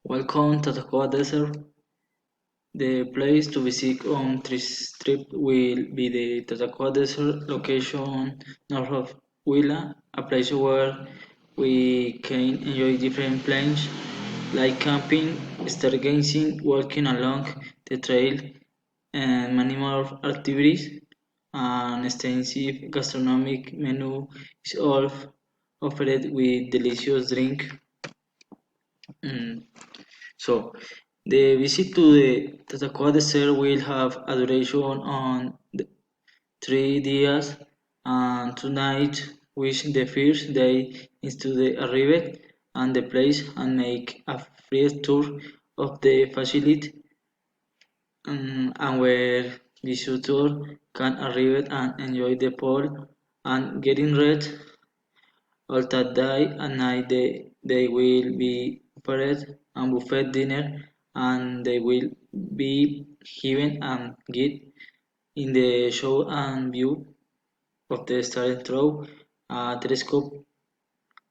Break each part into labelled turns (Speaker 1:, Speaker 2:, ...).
Speaker 1: Welcome to Tatacoa Desert. The place to visit on this trip will be the Tatacoa Desert location north of Huila, a place where we can enjoy different plans like camping, stargazing, walking along the trail, and many more activities. An extensive gastronomic menu is all offered with delicious drink. Mm, So, the visit to the Tatacoa Desert will have a duration on 3 days and 2 nights, which the first day is to the arrival and the place and make a free tour of the facility and where visitors can arrive and enjoy the pool and getting ready. All that day and night they will be offered a buffet dinner and they will be given a guide in the show and view of the star through a telescope.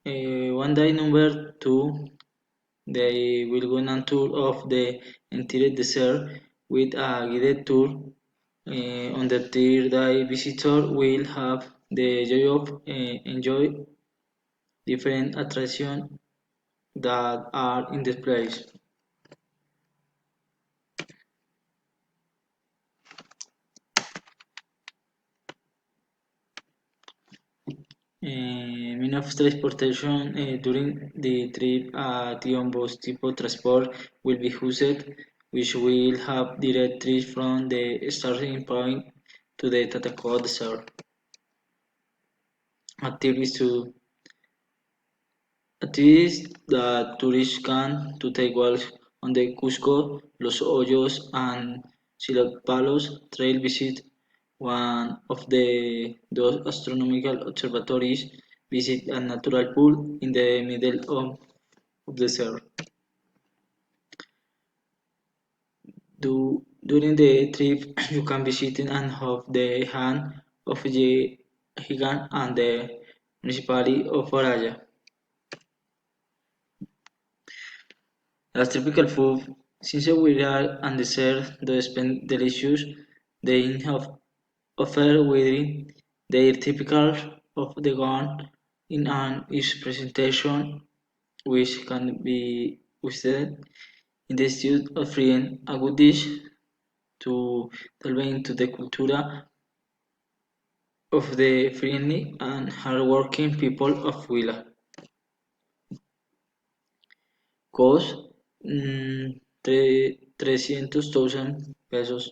Speaker 1: One day number two, they will go on tour of the entire desert with a guided tour. On the third day, visitor will have the joy of enjoy different attractions that are in this place. Mean of transportation during the trip Tiombo's tipo transport will be used, which will have direct trips from the starting point to the Tatacoa Desert. Activities to activities that tourists can to take walks on the Cusco, Los Hoyos, and Silopalos trail visit one of the those astronomical observatories, visit a natural pool in the middle of the desert. During the trip, you can visit and hold the hand of the Higan and the municipality of Araya. As typical food, since we are and dessert do spend delicious, they have offer within their typical of the gun in an each presentation which can be used in the study offering a good dish to delve into the cultura of the friendly and hardworking people of Huila. Cost 300,000 pesos.